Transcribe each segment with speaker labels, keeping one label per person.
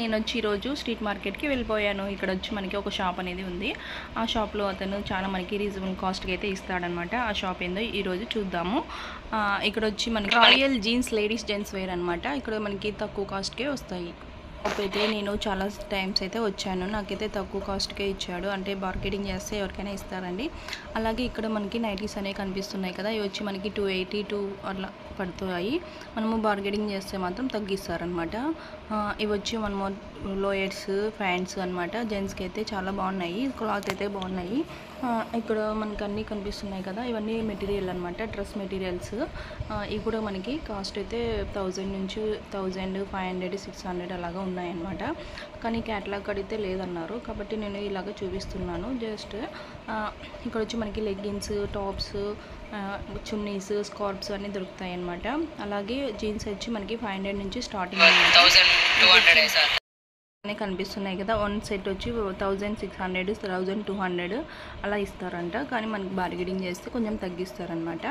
Speaker 1: నేను వచ్చి ఈరోజు స్ట్రీట్ మార్కెట్కి వెళ్ళిపోయాను. ఇక్కడ వచ్చి మనకి ఒక షాప్ అనేది ఉంది. ఆ షాప్లో అతను చాలా మనకి రీజనబుల్ కాస్ట్కి అయితే ఇస్తాడనమాట. ఆ షాప్ ఏందో ఈరోజు చూద్దాము. ఇక్కడ వచ్చి మనకి Royal Jeans ladies gents wear అనమాట. ఇక్కడ మనకి తక్కువ కాస్ట్కే వస్తాయి. షాప్ అయితే నేను చాలా టైమ్స్ అయితే వచ్చాను. నాకైతే తక్కువ కాస్ట్కే ఇచ్చాడు. అంటే బార్గెనింగ్ చేస్తే ఎవరికైనా ఇస్తారండి. అలాగే ఇక్కడ మనకి నైటీస్ అనేవి కనిపిస్తున్నాయి కదా, ఇవి వచ్చి మనకి 282 అట్లా పడుతాయి. మనము బార్గెనింగ్ చేస్తే మాత్రం తగ్గిస్తారనమాట. ఇవి వచ్చి మనము లోయర్స్ ప్యాంట్స్ అనమాట. జెంట్స్కి అయితే చాలా బాగున్నాయి, క్లాత్ అయితే బాగున్నాయి. ఇక్కడ మనకి అన్నీ కనిపిస్తున్నాయి కదా, ఇవన్నీ మెటీరియల్ అనమాట, డ్రెస్ మెటీరియల్స్. ఇవి కూడా మనకి కాస్ట్ అయితే 1000 నుంచి 1500 600 అలాగా ఉన్నాయన్నమాట. కానీ క్యాటలాగ్ అడిగితే లేదన్నారు, కాబట్టి నేను ఇలాగ చూపిస్తున్నాను. జస్ట్ ఇక్కడ వచ్చి మనకి లెగ్గిన్స్, టాప్స్, చున్నీస్, స్కార్ప్స్ అన్నీ దొరుకుతాయి అన్నమాట. అలాగే జీన్స్ వచ్చి మనకి 500 నుంచి స్టార్టింగ్ కనిపిస్తున్నాయి కదా. వన్ సెట్ వచ్చి 1600 1200 అలా ఇస్తారంట. కానీ మనకి బార్గెనింగ్ చేస్తే కొంచెం తగ్గిస్తారనమాట.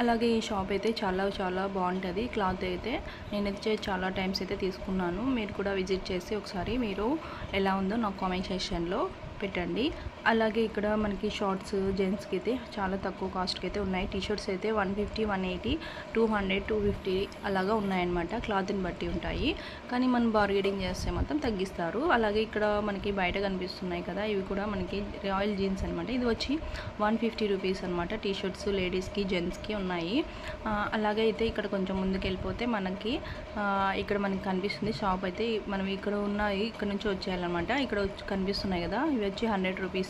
Speaker 1: అలాగే ఈ షాప్ అయితే చాలా చాలా బాగుంటుంది. క్లాత్ అయితే నేనైతే చాలా టైమ్స్ అయితే తీసుకున్నాను. మీరు కూడా విజిట్ చేసి ఒకసారి మీరు ఎలా ఉందో నాకు కామెంట్ సెక్షన్లో పెట్టండి. అలాగే ఇక్కడ మనకి షార్ట్స్ జెంట్స్కి అయితే చాలా తక్కువ కాస్ట్కి అయితే ఉన్నాయి. టీషర్ట్స్ అయితే 150 180 200 250 అలాగా ఉన్నాయన్నమాట. క్లాత్ని బట్టి ఉంటాయి, కానీ మనం బార్గెనింగ్ చేస్తే మాత్రం తగ్గిస్తారు. అలాగే ఇక్కడ మనకి బయట కనిపిస్తున్నాయి కదా, ఇవి కూడా మనకి రాయల్ జీన్స్ అనమాట. ఇది వచ్చి 150 రూపీస్ అనమాట. టీషర్ట్స్ లేడీస్కి జెంట్స్కి ఉన్నాయి. అలాగే అయితే ఇక్కడ కొంచెం ముందుకు వెళ్ళిపోతే మనకి ఇక్కడ మనకి కనిపిస్తుంది షాప్ అయితే. మనం ఇక్కడ ఉన్నాయి, ఇక్కడ నుంచి వచ్చేయాలన్నమాట. ఇక్కడ కనిపిస్తున్నాయి కదా, ఇవి వచ్చి 100 రూపీస్.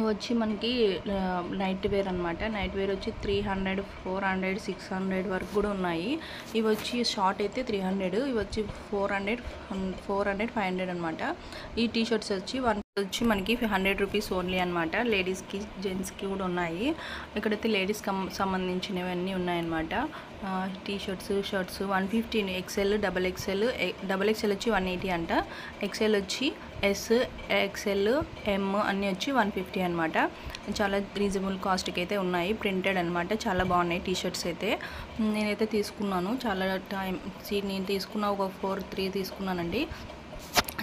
Speaker 1: వచ్చి మనకి నైట్ వేర్ అనమాట. నైట్ వేర్ వచ్చి 300 400 600 వరకు కూడా ఉన్నాయి. ఇవి వచ్చి షార్ట్ అయితే 300, ఇవి వచ్చి 400 500 అనమాట. ఈ టీషర్ట్స్ వచ్చి మనకి 100 రూపీస్ ఓన్లీ అనమాట. లేడీస్కి జెంట్స్కి కూడా ఉన్నాయి. ఇక్కడైతే లేడీస్కి సంబంధించినవి అన్నీ ఉన్నాయన్నమాట. T-shirts shirts 150, XL double XL వచ్చి 180 అంట. ఎక్సెల్ వచ్చి ఎస్, ఎక్సెల్, ఎమ్ అన్నీ వచ్చి 150 అనమాట. చాలా రీజనబుల్ కాస్ట్కి అయితే ఉన్నాయి. ప్రింటెడ్ అనమాట, చాలా బాగున్నాయి టీషర్ట్స్ అయితే. నేనైతే తీసుకున్నాను చాలా నేను తీసుకున్న ఒక 3 తీసుకున్నానండి.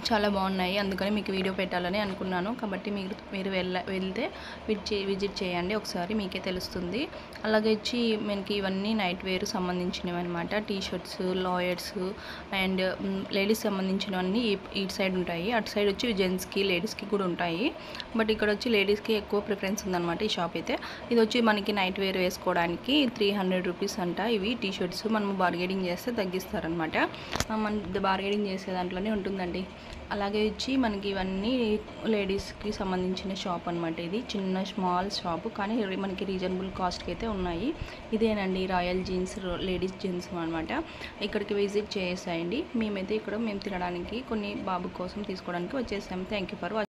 Speaker 1: చాలా బాగున్నాయి, అందుకని మీకు వీడియో పెట్టాలని అనుకున్నాను. కాబట్టి మీరు వెళ్తే విజిట్ చేయండి ఒకసారి, మీకే తెలుస్తుంది. అలాగే వచ్చి మనకి ఇవన్నీ నైట్ వేర్ సంబంధించినవి అనమాట. టీషర్ట్స్, లాయర్స్ అండ్ లేడీస్ సంబంధించినవన్నీ ఇటు సైడ్ ఉంటాయి. అటు సైడ్ వచ్చి జెంట్స్కి లేడీస్కి కూడా ఉంటాయి. బట్ ఇక్కడ వచ్చి లేడీస్కి ఎక్కువ ప్రిఫరెన్స్ ఉందన్నమాట ఈ షాప్ అయితే. ఇది వచ్చి మనకి నైట్ వేర్ వేసుకోవడానికి 300 రూపీస్ అంట. ఇవి టీషర్ట్స్ మనము బార్గెనింగ్ చేస్తే తగ్గిస్తారనమాట. మన బార్గెనింగ్ చేసే దాంట్లోనే ఉంటుందండి. అలాగే వచ్చి మనకి ఇవన్నీ లేడీస్కి సంబంధించిన షాప్ అనమాట. ఇది చిన్న స్మాల్ షాప్, కానీ మనకి రీజనబుల్ కాస్ట్కి అయితే ఉన్నాయి. ఇదేనండి రాయల్ జీన్స్ లేడీస్ జీన్స్ అనమాట. ఇక్కడికి విజిట్ చేసేయండి. మేము తినడానికి కొన్ని బాబు కోసం తీసుకోవడానికి వచ్చేసాము. Thank you for watching.